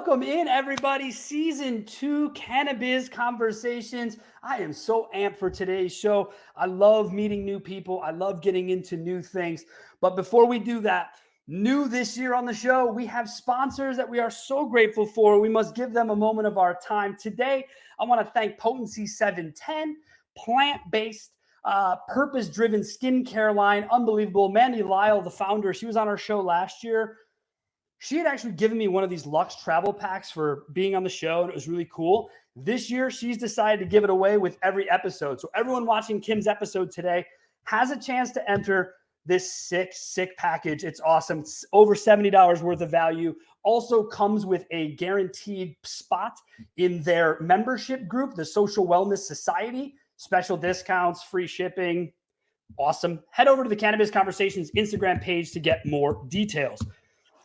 Welcome in, everybody. Season 2 Cannabiz Conversations. I am so amped for today's show. I love meeting new people. I love getting into new things. But before we do that, new this year on the show, we have sponsors that we are so grateful for. We must give them a moment of our time. Today, I want to thank Potency 710, plant-based, purpose-driven skincare line. Unbelievable. Mandy Lyle, the founder, she was on our show last year. She had actually given me one of these Lux travel packs for being on the show, and it was really cool. This year, she's decided to give it away with every episode. So everyone watching Kim's episode today has a chance to enter this sick package. It's awesome. It's over $70 worth of value. Also comes with a guaranteed spot in their membership group, the Social Wellness Society. Special discounts, free shipping. Awesome. Head over to the Cannabiz Conversations Instagram page to get more details.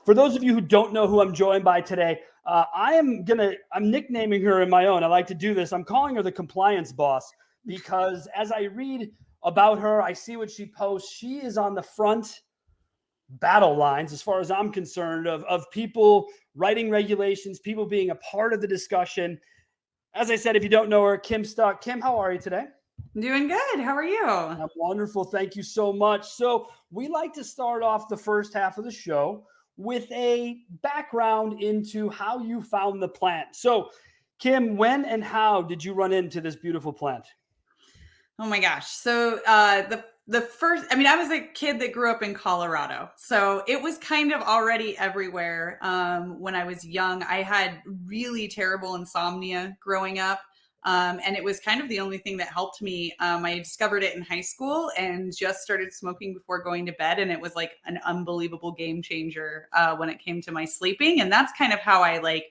For those of you who don't know who I'm joined by today, I'm nicknaming her in my own. I like to do this. I'm calling her the compliance boss because as I read about her, I see what she posts. She is on the front battle lines, as far as I'm concerned, of people writing regulations, people being a part of the discussion. As I said, if you don't know her, Kim Stuck. Kim, how are you today? Doing good. How are you? I'm wonderful. Thank you so much. So we like to start off the first half of the show with a background into how you found the plant. So, Kim, when and how did you run into this beautiful plant? Oh my gosh. So the first, I was a kid that grew up in Colorado. So it was kind of already everywhere. When I was young, I had really terrible insomnia growing up. And it was kind of the only thing that helped me. I discovered it in high school and just started smoking before going to bed. And it was like an unbelievable game changer when it came to my sleeping. And that's kind of how I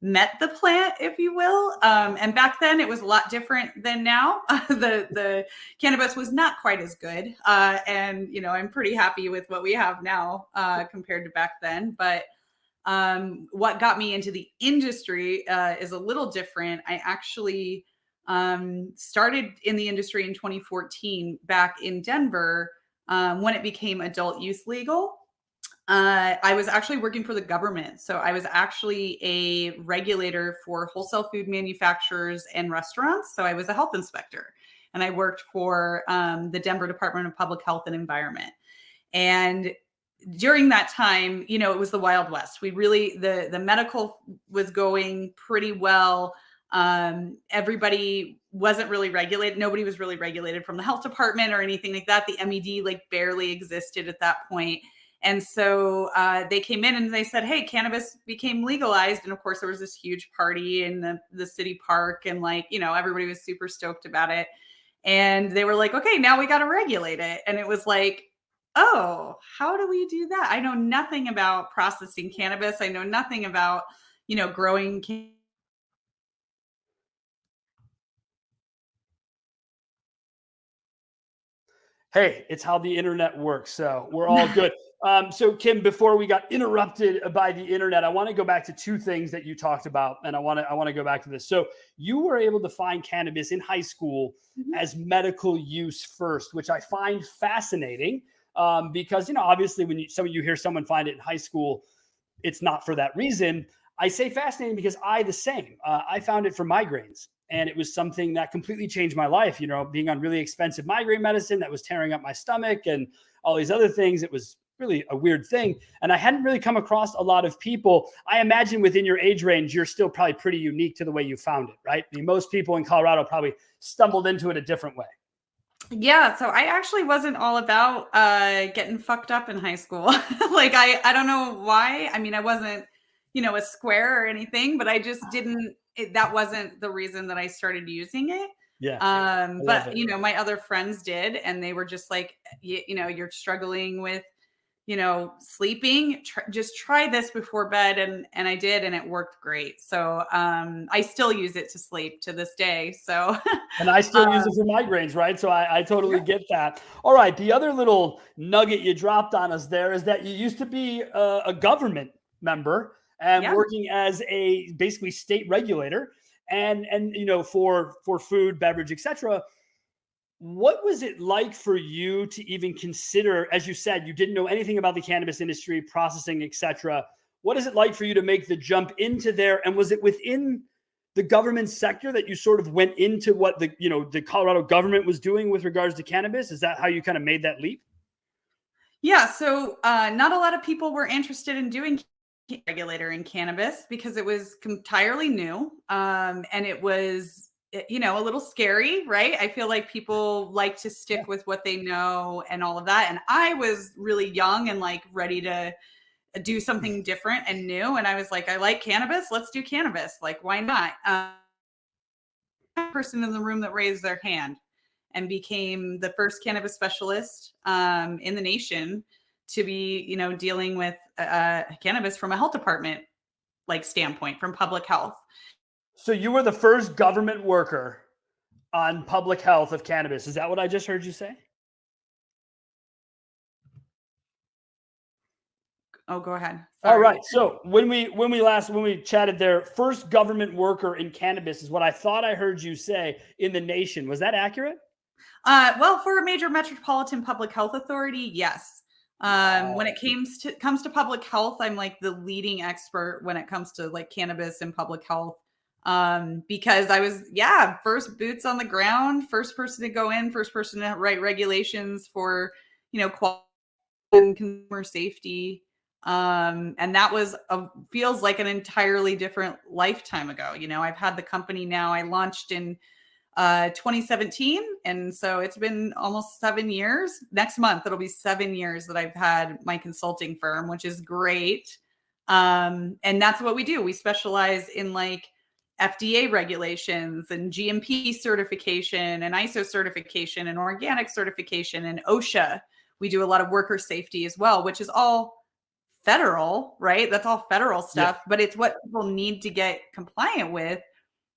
met the plant, if you will. And back then it was a lot different than now. The cannabis was not quite as good. And, I'm pretty happy with what we have now compared to back then. But what got me into the industry is a little different. I actually started in the industry in 2014 back in Denver when it became adult use legal. I was actually working for the government. So I was actually a regulator for wholesale food manufacturers and restaurants. So I was a health inspector and I worked for the Denver Department of Public Health and Environment. And during that time, it was the Wild West. We really, the medical was going pretty well. Everybody wasn't really regulated. Nobody was really regulated from the health department or anything like that. The MED barely existed at that point. And so they came in and they said, hey, cannabis became legalized. And of course, there was this huge party in the city park and everybody was super stoked about it. And they were like, okay, now we got to regulate it. And it was like, oh, how do we do that? I know nothing about processing cannabis. I know nothing about, growing cannabis. Hey, it's how the internet works. So we're all good. So Kim, before we got interrupted by the internet, I want to go back to two things that you talked about. And I want to go back to this. So you were able to find cannabis in high school as medical use first, which I find fascinating. Because, obviously when some of you hear someone find it in high school, it's not for that reason. I say fascinating because the same. I found it for migraines. And it was something that completely changed my life, being on really expensive migraine medicine that was tearing up my stomach and all these other things. It was really a weird thing. And I hadn't really come across a lot of people. I imagine within your age range, you're still probably pretty unique to the way you found it, right? I mean, most people in Colorado probably stumbled into it a different way. Yeah, so I actually wasn't all about getting fucked up in high school. I don't know why. I wasn't, a square or anything, but I just didn't. That wasn't the reason that I started using it. Yeah. But my other friends did, and they were just like, you're struggling with, sleeping. Just try this before bed, and I did, and it worked great. So I still use it to sleep to this day. So and I still use it for migraines, right? So I totally get that. All right, the other little nugget you dropped on us there is that you used to be a government member and working as a basically state regulator, and for food, beverage, etc. What was it like for you to even consider, as you said, you didn't know anything about the cannabis industry, processing, etc. what is it like for you to make the jump into there? And was it within the government sector that you sort of went into what the Colorado government was doing with regards to cannabis? Is that how you kind of made that leap? Yeah, so not a lot of people were interested in doing regulator in cannabis because it was entirely new, and it was a little scary, right? I feel like people like to stick with what they know and all of that, and I was really young and like ready to do something different and new, and I was like, I like cannabis, let's do cannabis, like why not? Person in the room that raised their hand and became the first cannabis specialist in the nation to be, dealing with cannabis from a health department like standpoint, from public health. So you were the first government worker on public health of cannabis. Is that what I just heard you say? Oh, go ahead. All Sorry. right. So when we chatted there, first government worker in cannabis is what I thought I heard you say in the nation. Was that accurate? Well, for a major metropolitan public health authority, yes. When it comes to public health, I'm like the leading expert when it comes to like cannabis and public health. Because I was, first boots on the ground, first person to go in, first person to write regulations for, quality and consumer safety. And that was feels like an entirely different lifetime ago. I've had the company now. I launched in 2017, and so it's been almost 7 years. Next month it'll be 7 years that I've had my consulting firm, which is great. And that's what we do. We specialize in like FDA regulations and GMP certification and ISO certification and organic certification and OSHA. We do a lot of worker safety as well, which is all federal, right? That's all federal stuff, but it's what people need to get compliant with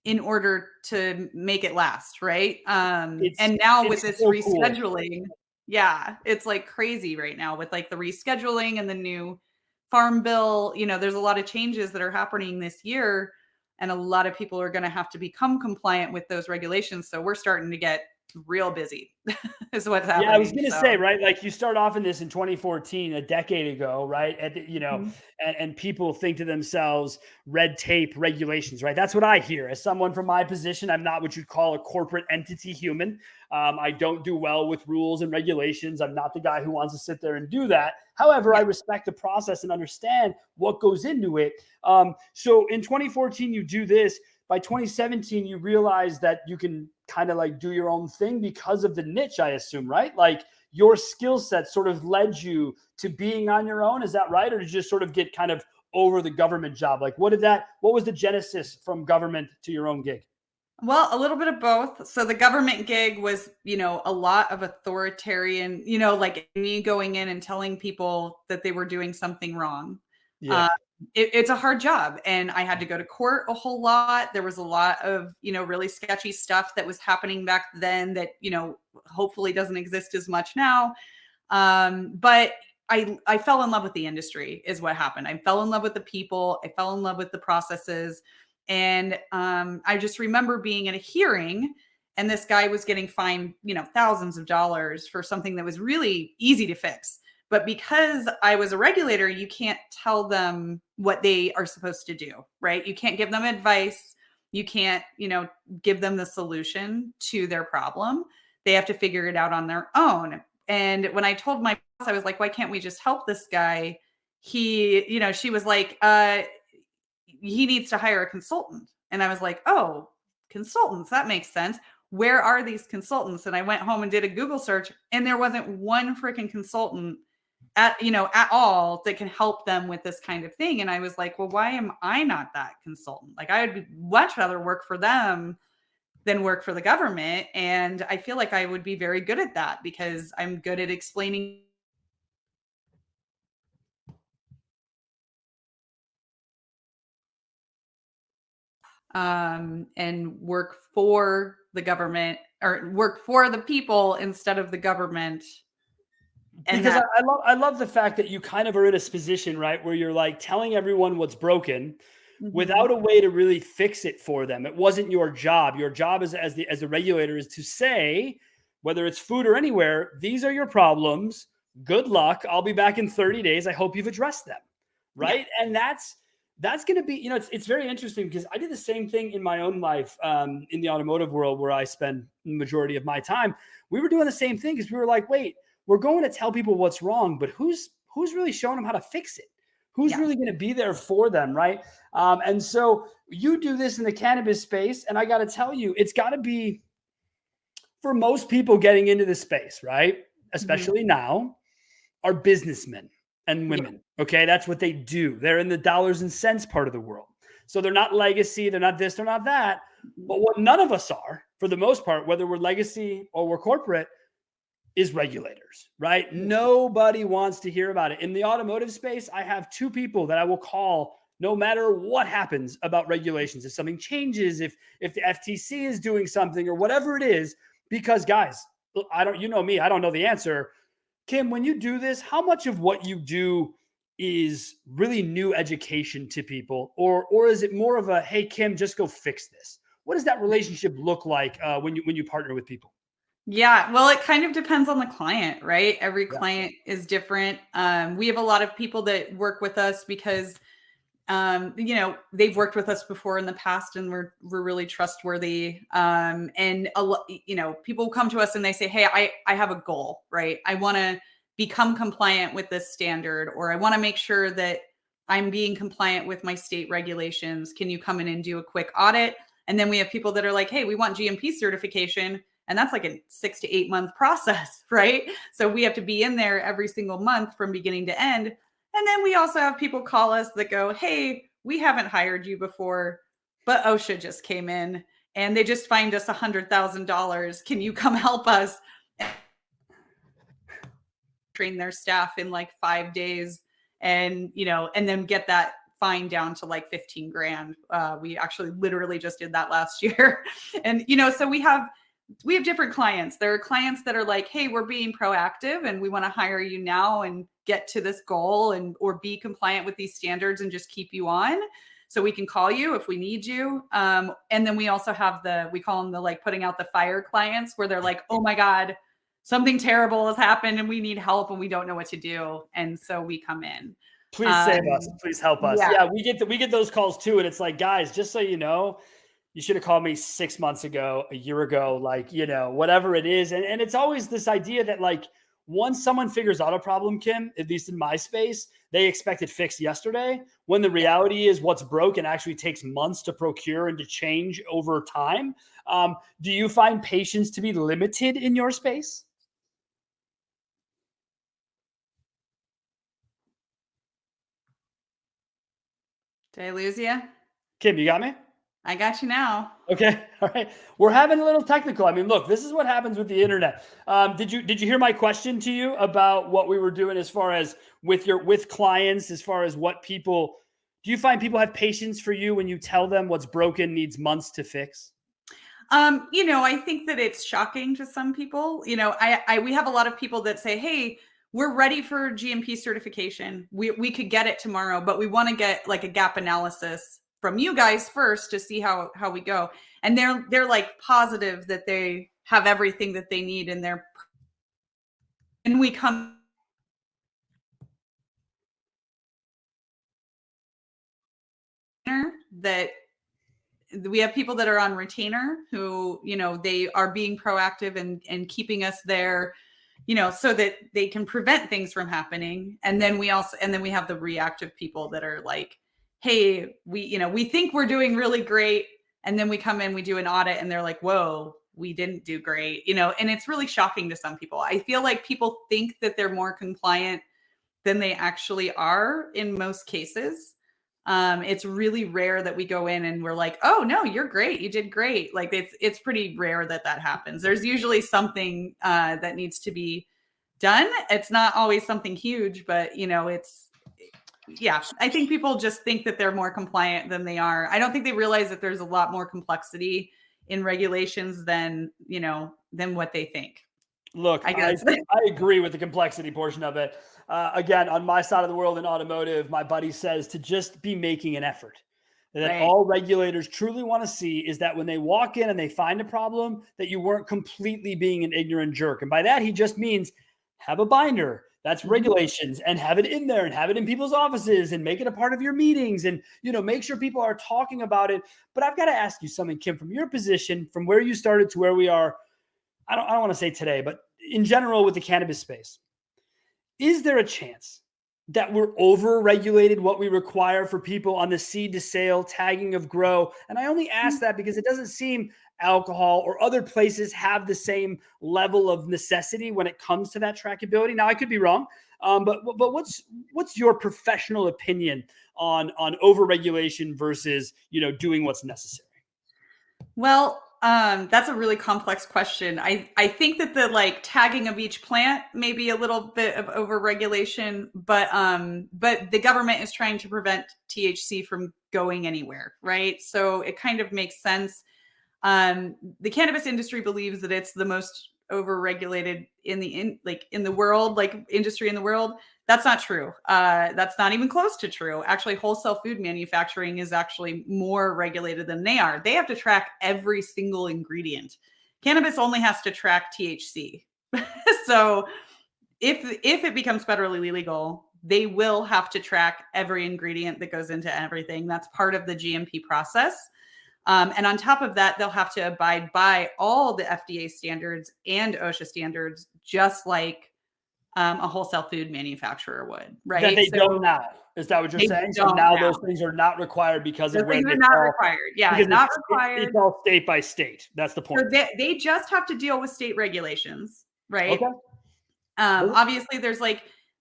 in order to make it last, right? And now with this so cool. rescheduling, it's like crazy right now with like the rescheduling and the new farm bill. There's a lot of changes that are happening this year, and a lot of people are going to have to become compliant with those regulations. So we're starting to get real busy is what's happening. Yeah, I was going to say, right? Like you start off in this in 2014, a decade ago, right? And people think to themselves, red tape, regulations, right? That's what I hear. As someone from my position, I'm not what you'd call a corporate entity human. I don't do well with rules and regulations. I'm not the guy who wants to sit there and do that. However, I respect the process and understand what goes into it. So in 2014, you do this. By 2017, you realize that you can kind of like do your own thing because of the niche, I assume, right? Like your skill set sort of led you to being on your own. Is that right? Or did you just sort of get kind of over the government job? Like what was the genesis from government to your own gig? Well, a little bit of both. So the government gig was, a lot of authoritarian, like me going in and telling people that they were doing something wrong. Yeah. It's a hard job, and I had to go to court a whole lot. There was a lot of, really sketchy stuff that was happening back then that, hopefully doesn't exist as much now. But I fell in love with the industry is what happened. I fell in love with the people. I fell in love with the processes. And I just remember being in a hearing, and this guy was getting fined, thousands of dollars for something that was really easy to fix. But because I was a regulator, you can't tell them what they are supposed to do, right? You can't give them advice. You can't, give them the solution to their problem. They have to figure it out on their own. And when I told my boss, I was like, why can't we just help this guy? She was like, he needs to hire a consultant. And I was like, oh, consultants, that makes sense. Where are these consultants? And I went home and did a Google search, and there wasn't one freaking consultant at all that can help them with this kind of thing. And I was like, well, why am I not that consultant? Like I would much rather work for them than work for the government. And I feel like I would be very good at that because I'm good at explaining and work for the government or work for the people instead of the government. And Because I love the fact that you kind of are in a position, right, where you're like telling everyone what's broken without a way to really fix it for them. It wasn't your job. Your job as the regulator is to say, whether it's food or anywhere, these are your problems. Good luck. I'll be back in 30 days. I hope you've addressed them. right? And that's going to be, it's very interesting because I did the same thing in my own life, in the automotive world where I spend the majority of my time. We were doing the same thing because we were like, wait, we're going to tell people what's wrong, but who's really showing them how to fix it? Who's really going to be there for them, right? And so you do this in the cannabis space, and I got to tell you, it's got to be, for most people getting into this space, right? Especially now, are businessmen and women. Okay. That's what they do. They're in the dollars and cents part of the world. So they're not legacy. They're not this, they're not that. But what none of us are, for the most part, whether we're legacy or we're corporate, is regulators, right? Nobody wants to hear about it. In the automotive space, I have two people that I will call no matter what happens about regulations. If something changes, if the FTC is doing something or whatever it is, because guys, you know me, I don't know the answer. Kim, when you do this, how much of what you do is really new education to people, or is it more of a, hey, Kim, just go fix this? What does that relationship look like when you partner with people? Yeah, well, it kind of depends on the client, right? Every client is different. We have a lot of people that work with us because they've worked with us before in the past and we're really trustworthy. And people come to us and they say, hey, I have a goal, right? I want to become compliant with this standard, or I want to make sure that I'm being compliant with my state regulations. Can you come in and do a quick audit? And then we have people that are like, hey, we want GMP certification. And that's like a 6 to 8 month process, right? So we have to be in there every single month from beginning to end. And then we also have people call us that go, hey, we haven't hired you before, but OSHA just came in and they just fined us $100,000. Can you come help us train their staff in like 5 days and then get that fine down to like 15 grand. We actually literally just did that last year. And, so we have different clients. There are clients that are like, hey, we're being proactive and we want to hire you now and get to this goal or be compliant with these standards and just keep you on so we can call you if we need you. And then we also have we call them the like putting out the fire clients where they're like, oh my God, something terrible has happened and we need help and we don't know what to do. And so we come in. Please save us. Please help us. Yeah, we get those calls too. And it's like, guys, just so you know, you should have called me 6 months ago, a year ago, like, whatever it is. And it's always this idea that like once someone figures out a problem, Kim, at least in my space, they expect it fixed yesterday, when the reality is what's broken actually takes months to procure and to change over time. Do you find patience to be limited in your space? Did I lose you? Kim, you got me? I got you now. Okay. All right. We're having a little technical. I mean, look, this is what happens with the internet. Did you hear my question to you about what we were doing as far as with clients, as far as do you find people have patience for you when you tell them what's broken needs months to fix? I think that it's shocking to some people. We have a lot of people that say, hey, we're ready for GMP certification. We could get it tomorrow, but we want to get like a gap analysis from you guys first to see how we go. And they're like positive that they have everything that they need and we come that we have people that are on retainer who, they are being proactive and keeping us there, so that they can prevent things from happening. And then we have the reactive people that are like, hey, we think we're doing really great. And then we come in, we do an audit and they're like, whoa, we didn't do great, and it's really shocking to some people. I feel like people think that they're more compliant than they actually are in most cases. It's really rare that we go in and we're like, oh no, you're great. You did great. Like it's pretty rare that happens. There's usually something that needs to be done. It's not always something huge, but I think people just think that they're more compliant than they are. I don't think they realize that there's a lot more complexity in regulations than what they think. Look, I agree with the complexity portion of it. Again, on my side of the world in automotive, my buddy says to just be making an effort. That all regulators truly want to see is that when they walk in and they find a problem, that you weren't completely being an ignorant jerk. And by that, he just means have a binder, That's regulations, and have it in there and have it in people's offices and make it a part of your meetings and, make sure people are talking about it. But I've got to ask you something, Kim, from your position, from where you started to where we are. I don't want to say today, but in general with the cannabis space, is there a chance that we're over-regulated what we require for people on the seed to sale, tagging of grow? And I only ask that because it doesn't seem alcohol or other places have the same level of necessity when it comes to that trackability. Now, I could be wrong, but what's your professional opinion on over-regulation versus doing what's necessary? Well, that's a really complex question. I think that the tagging of each plant may be a little bit of overregulation, but the government is trying to prevent THC from going anywhere, right? So it kind of makes sense. The cannabis industry believes that it's the most overregulated in the world, industry in the world. That's not true. That's not even close to true. Actually, wholesale food manufacturing is actually more regulated than they are. They have to track every single ingredient. Cannabis only has to track THC. So if it becomes federally legal, they will have to track every ingredient that goes into everything. That's part of the GMP process. And on top of that, they'll have to abide by all the FDA standards and OSHA standards, just like a wholesale food manufacturer would, right? That they don't now. Is that what you're saying? So now those things are not required because of where they're not required. Yeah, not required. It's all state by state. That's the point. So they just have to deal with state regulations, right? Okay. Obviously, there's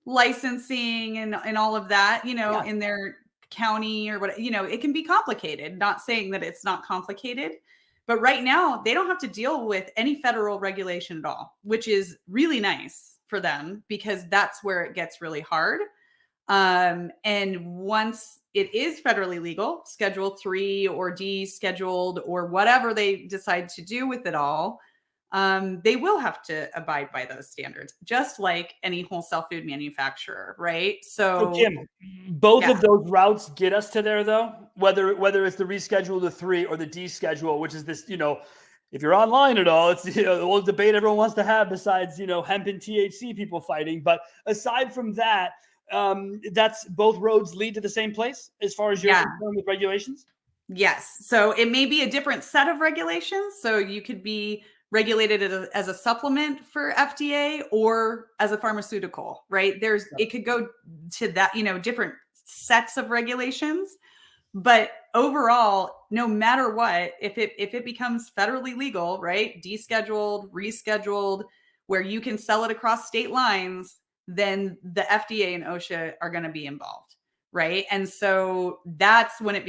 licensing and all of that, in their county or what, it can be complicated. Not saying that it's not complicated, but right now they don't have to deal with any federal regulation at all, which is really nice for them because that's where it gets really hard. And once it is federally legal, Schedule 3 or descheduled or whatever they decide to do with it all, they will have to abide by those standards, just like any wholesale food manufacturer, right? So Kim, both of those routes get us to there, though. Whether it's the reschedule to 3 or the deschedule, which is this, if you're online at all, it's the old debate everyone wants to have. Besides, hemp and THC people fighting, but aside from that, that's both roads lead to the same place as far as you're concerned with regulations. Yes, so it may be a different set of regulations. So you could be regulated as a supplement for FDA or as a pharmaceutical, right? It could go to that, different sets of regulations. But overall, no matter what, if it becomes federally legal, right, descheduled, rescheduled, where you can sell it across state lines, then the FDA and OSHA are going to be involved, right? And so that's when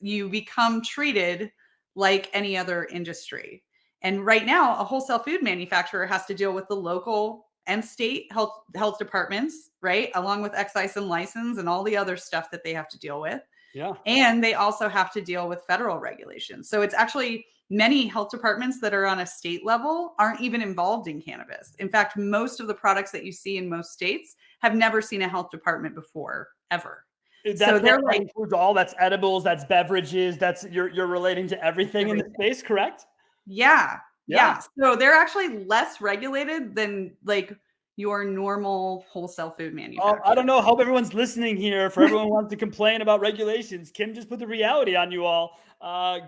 you become treated like any other industry. And right now, a wholesale food manufacturer has to deal with the local and state health departments, right, along with excise and license and all the other stuff that they have to deal with. Yeah. And they also have to deal with federal regulations. So it's actually many health departments that are on a state level aren't even involved in cannabis. In fact, most of the products that you see in most states have never seen a health department before, ever. So that includes all. That's edibles, that's beverages, that's you're relating to everything in the space, correct? Yeah. So they're actually less regulated than your normal wholesale food manufacturer. I don't know. Hope everyone's listening here. For everyone who wants to complain about regulations, Kim just put the reality on you all.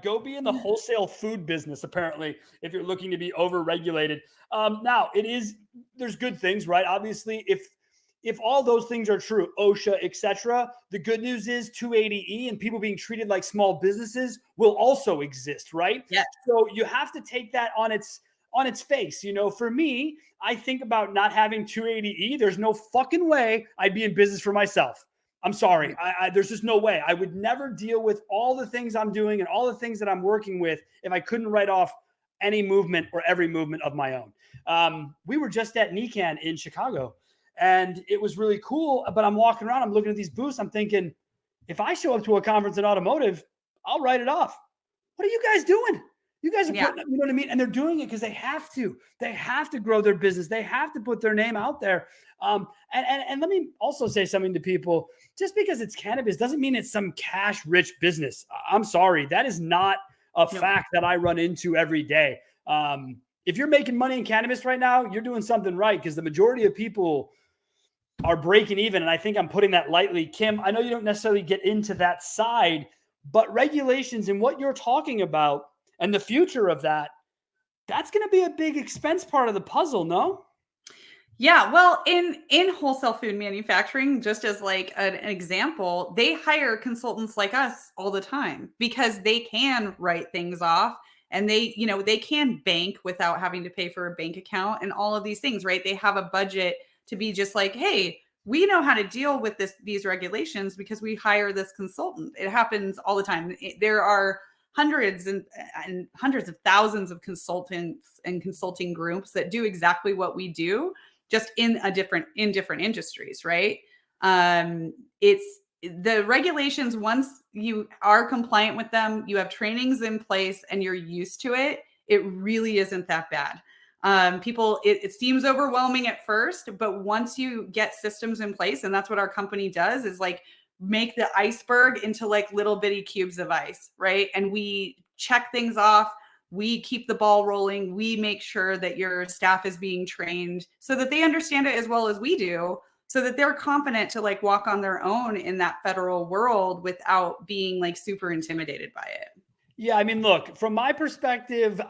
Go be in the wholesale food business, apparently, if you're looking to be over-regulated. Now, there's good things, right? Obviously, if all those things are true, OSHA, etc., the good news is 280E and people being treated like small businesses will also exist, right? Yeah. So you have to take that on its face. For me, I think about not having 280E. There's no fucking way I'd be in business for myself. I'm sorry. There's just no way. I would never deal with all the things I'm doing and all the things that I'm working with if I couldn't write off any movement or every movement of my own. We were just at NECAN in Chicago, and it was really cool. But I'm walking around, I'm looking at these booths. I'm thinking, if I show up to a conference in automotive, I'll write it off. What are you guys doing? You guys are putting, you know what I mean? And they're doing it because they have to. They have to grow their business. They have to put their name out there. And let me also say something to people. Just because it's cannabis doesn't mean it's some cash-rich business. I'm sorry. That is not a fact that I run into every day. If you're making money in cannabis right now, you're doing something right, because the majority of people are breaking even. And I think I'm putting that lightly. Kim, I know you don't necessarily get into that side, but regulations and what you're talking about and the future of that, that's going to be a big expense part of the puzzle, no? Yeah, well, in wholesale food manufacturing, just as like an example, they hire consultants like us all the time because they can write things off and they can bank without having to pay for a bank account and all of these things, right? They have a budget to be just like, hey, we know how to deal with these regulations because we hire this consultant. It happens all the time. There are hundreds and hundreds of thousands of consultants and consulting groups that do exactly what we do, just in different industries, right? It's the regulations. Once you are compliant with them, you have trainings in place and you're used to it, it really isn't that bad. It seems overwhelming at first, but once you get systems in place, and that's what our company does, is like make the iceberg into like little bitty cubes of ice, right? And we check things off. We keep the ball rolling. We make sure that your staff is being trained so that they understand it as well as we do, so that they're confident to like walk on their own in that federal world without being like super intimidated by it. Yeah, I mean, look, from my perspective,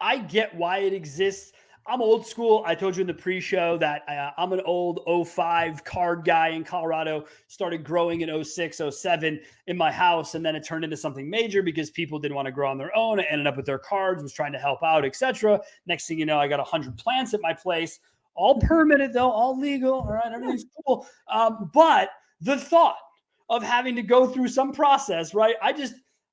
I get why it exists. I'm old school. I told you in the pre-show that I'm an old '05 card guy in Colorado, started growing in '06, '07 in my house. And then it turned into something major because people didn't want to grow on their own. I ended up with their cards, was trying to help out, etc. Next thing you know, I got 100 plants at my place, all permitted though, all legal. All right, everything's cool. But the thought of having to go through some process, right?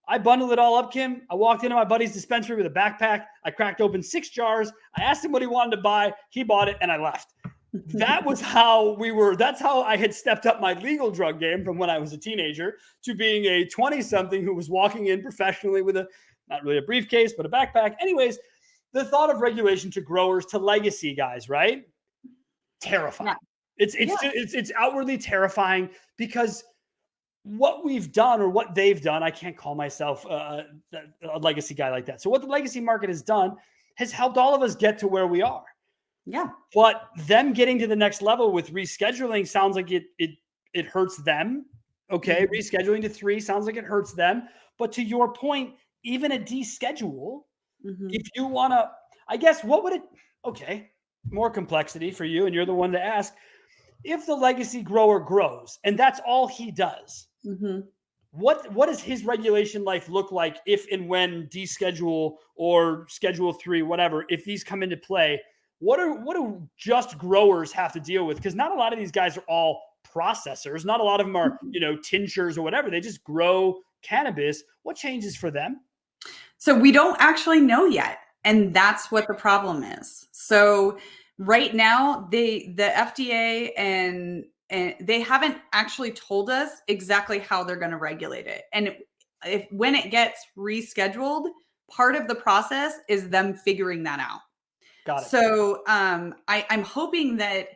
I bundled it all up, Kim. I walked into my buddy's dispensary with a backpack. I cracked open 6 jars. I asked him what he wanted to buy. He bought it and I left. That was how that's how I had stepped up my legal drug game from when I was a teenager to being a 20-something who was walking in professionally with not really a briefcase, but a backpack. Anyways, the thought of regulation to growers, to legacy guys, right? Terrifying. Yeah. It's outwardly terrifying because what we've done or what they've done, I can't call myself a legacy guy like that. So what the legacy market has done has helped all of us get to where we are. Yeah. But them getting to the next level with rescheduling sounds like it hurts them. Okay. Mm-hmm. Rescheduling to 3 sounds like it hurts them. But to your point, even a deschedule, mm-hmm. if you want to, I guess, what would it, okay, more complexity for you. And you're the one to ask. If the legacy grower grows and that's all he does, mm-hmm. what does his regulation life look like if and when deschedule or schedule 3, whatever, if these come into play? What do just growers have to deal with? Because not a lot of these guys are all processors. Not a lot of them are, tinctures or whatever. They just grow cannabis. What changes for them? So we don't actually know yet. And that's what the problem is. So right now, the FDA and they haven't actually told us exactly how they're going to regulate it. And when it gets rescheduled, part of the process is them figuring that out. Got it. So I'm hoping that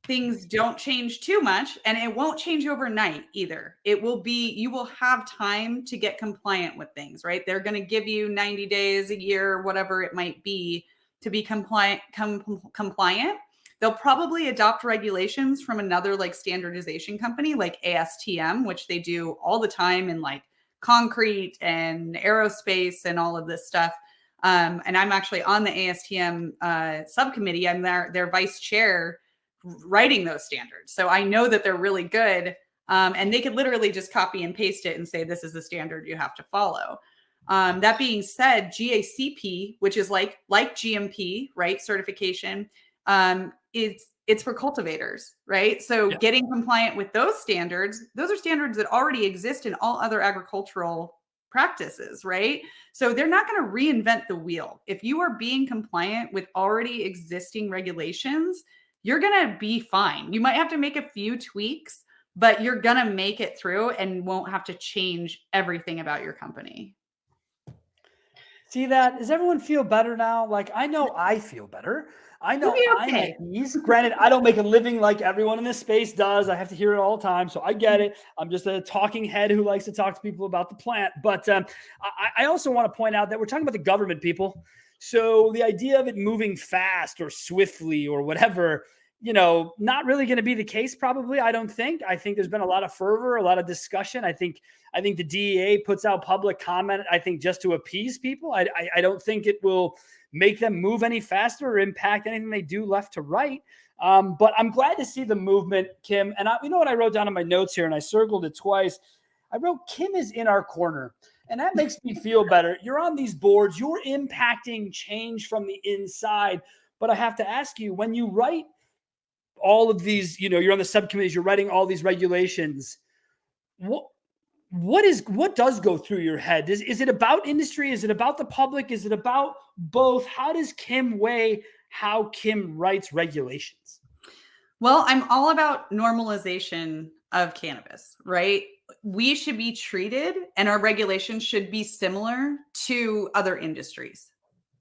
things don't change too much, and it won't change overnight either. You will have time to get compliant with things, right? They're going to give you 90 days, a year, whatever it might be, to be compliant. They'll probably adopt regulations from another like standardization company like ASTM, which they do all the time in like concrete and aerospace and all of this stuff. And I'm actually on the ASTM subcommittee. I'm their vice chair, writing those standards. So I know that they're really good. And they could literally just copy and paste it and say, this is the standard you have to follow. That being said, GACP, which is like GMP, right? Certification, it's for cultivators, right? So getting compliant with those are standards that already exist in all other agricultural practices, right? So they're not going to reinvent the wheel. If you are being compliant with already existing regulations, you're going to be fine. You might have to make a few tweaks, but you're going to make it through and won't have to change everything about your company. See that? Does everyone feel better now? Like, I know I feel better. I know I'm at ease. Granted, I don't make a living like everyone in this space does. I have to hear it all the time. So I get it. I'm just a talking head who likes to talk to people about the plant. But I also want to point out that we're talking about the government, people. So the idea of it moving fast or swiftly or whatever, not really going to be the case. Probably, I don't think. I think there's been a lot of fervor, a lot of discussion. I think the DEA puts out public comment. I think just to appease people. I don't think it will make them move any faster or impact anything they do left to right. But I'm glad to see the movement, Kim. And you know what I wrote down in my notes here, and I circled it twice. I wrote, Kim is in our corner. And that makes me feel better. You're on these boards. You're impacting change from the inside. But I have to ask you, when you write all of these, you're on the subcommittees, you're writing all these regulations, what does go through your head? Is it about industry? Is it about the public? Is it about both? How does Kim weigh how Kim writes regulations? Well, I'm all about normalization of cannabis, right? We should be treated, and our regulations should be similar to other industries,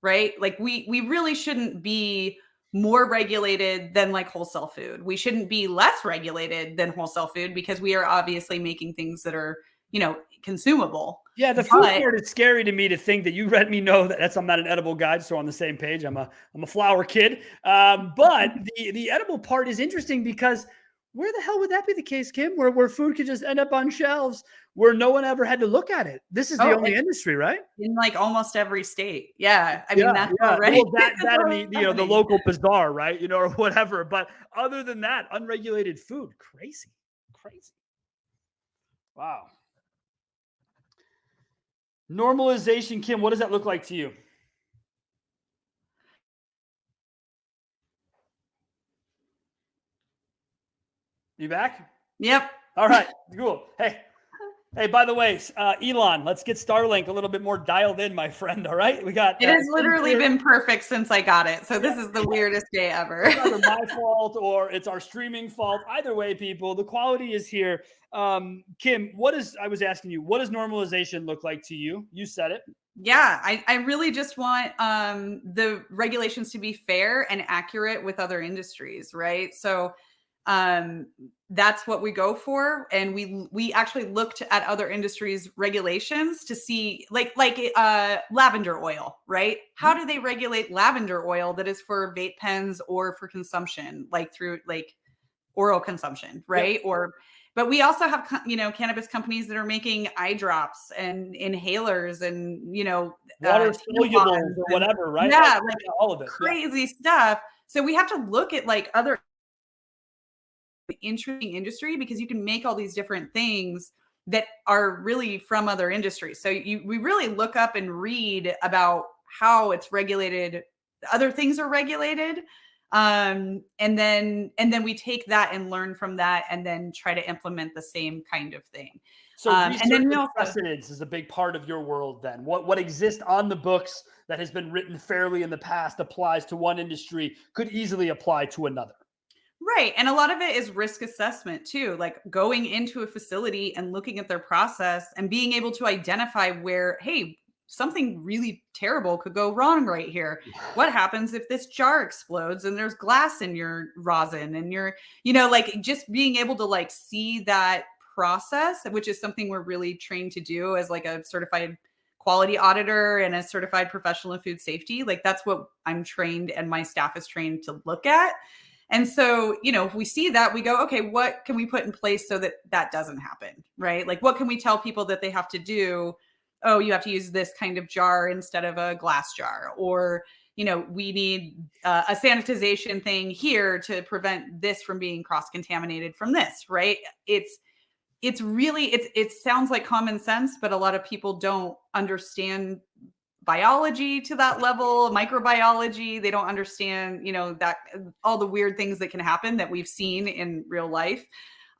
right? Like we really shouldn't be more regulated than like wholesale food. We shouldn't be less regulated than wholesale food because we are obviously making things that are, consumable. Yeah, the food part is scary to me to think that you let me know that I'm not an edible guy, so on the same page. I'm a flower kid. But the edible part is interesting because where the hell would that be the case, Kim? Where food could just end up on shelves where no one ever had to look at it. This is the only industry, right? In like almost every state. Yeah. I mean, that's already. Well, that and the local bazaar, right? Or whatever. But other than that, unregulated food, crazy. Wow. Normalization, Kim, what does that look like to you? You back? Yep. All right, cool. Hey, by the way, Elon, let's get Starlink a little bit more dialed in, my friend. All right, we got. It has literally been perfect since I got it, so this is the weirdest day ever. It's either my fault or it's our streaming fault. Either way, people, the quality is here. Kim, I was asking you, what does normalization look like to you? You said it. Yeah, I really just want the regulations to be fair and accurate with other industries, right? So that's what we go for, and we actually looked at other industries' regulations to see, like lavender oil, right? How do they regulate lavender oil that is for vape pens or for consumption, like through like oral consumption, right? Yep. But we also have, cannabis companies that are making eye drops and inhalers and, water solubles or whatever, right? Yeah, like all of it. Crazy stuff. So we have to look at like other interesting industry because you can make all these different things that are really from other industries. So we really look up and read about how it's regulated. Other things are regulated. And then we take that and learn from that and then try to implement the same kind of thing. So and then precedence is a big part of your world then. What exists on the books that has been written fairly in the past applies to one industry, could easily apply to another. Right. And a lot of it is risk assessment too, like going into a facility and looking at their process and being able to identify where, hey, something really terrible could go wrong right here. What happens if this jar explodes and there's glass in your rosin and you're, like just being able to like see that process, which is something we're really trained to do as like a certified quality auditor and a certified professional in food safety. Like that's what I'm trained and my staff is trained to look at. And so, if we see that, we go, okay, what can we put in place so that that doesn't happen, right? Like, what can we tell people that they have to do? Oh, you have to use this kind of jar instead of a glass jar. Or, we need a sanitization thing here to prevent this from being cross-contaminated from this, right? It's really, it sounds like common sense, but a lot of people don't understand biology to that level, microbiology. They don't understand, that all the weird things that can happen that we've seen in real life.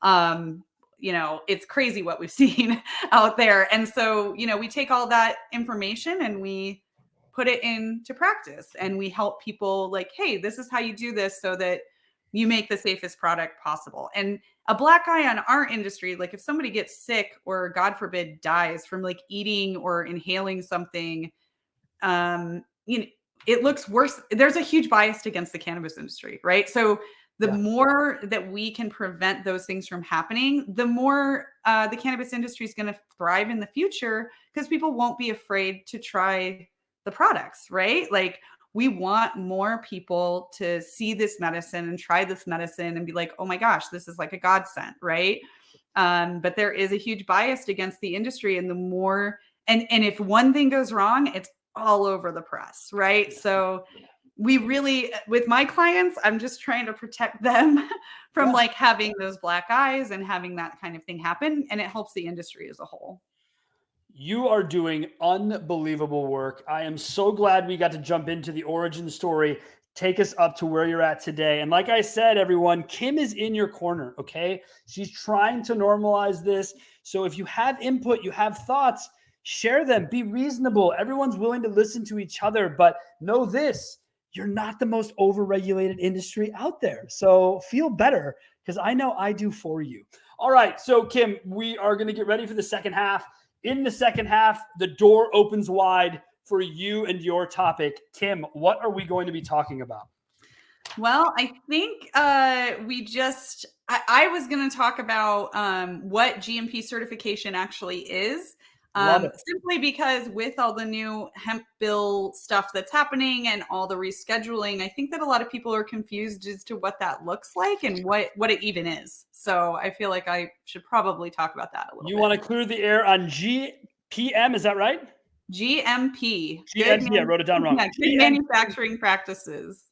It's crazy what we've seen out there. And so, we take all that information and we put it into practice and we help people like, hey, this is how you do this so that you make the safest product possible. And a black eye on our industry, like if somebody gets sick or God forbid dies from like eating or inhaling something, it looks worse. There's a huge bias against the cannabis industry, right? So the more that we can prevent those things from happening, the more the cannabis industry is going to thrive in the future because people won't be afraid to try the products, right? Like we want more people to see this medicine and try this medicine and be like, oh my gosh, this is like a godsend, right? But there is a huge bias against the industry, and the more, and if one thing goes wrong, it's all over the press, right? So we really, with my clients, I'm just trying to protect them from like having those black eyes and having that kind of thing happen. And it helps the industry as a whole. You are doing unbelievable work. I am so glad we got to jump into the origin story, take us up to where you're at today. And like I said, everyone, Kim is in your corner, okay? She's trying to normalize this. So if you have input, you have thoughts, share them, be reasonable. Everyone's willing to listen to each other, but know this, you're not the most overregulated industry out there. So feel better, because I know I do for you. All right, so Kim, we are going to get ready for the second half. In the second half, the door opens wide for you and your topic. Kim, what are we going to be talking about? Well, I think I was going to talk about what GMP certification actually is. Simply because with all the new hemp bill stuff that's happening and all the rescheduling, I think that a lot of people are confused as to what that looks like and what it even is. So I feel like I should probably talk about that a little bit. You want to clear the air on GPM, is that right? GMP. GMP, I wrote it down wrong. Yeah, good manufacturing practices.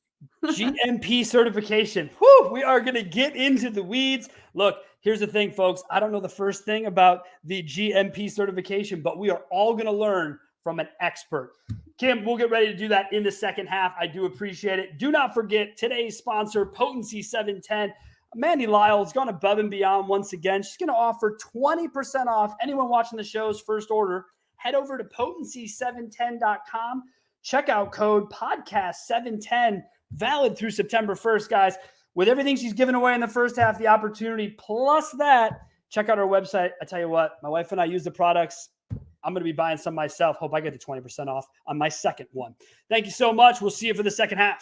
GMP certification. Whew, we are going to get into the weeds. Look, here's the thing, folks. I don't know the first thing about the GMP certification, but we are all going to learn from an expert. Kim, we'll get ready to do that in the second half. I do appreciate it. Do not forget today's sponsor, Potency 710. Mandy Lyle's gone above and beyond once again. She's going to offer 20% off anyone watching the show's first order. Head over to potency710.com. Checkout code podcast710. Valid through September 1st, guys. With everything she's given away in the first half, the opportunity plus that, check out our website. I tell you what, my wife and I use the products. I'm going to be buying some myself. Hope I get the 20% off on my second one. Thank you so much. We'll see you for the second half.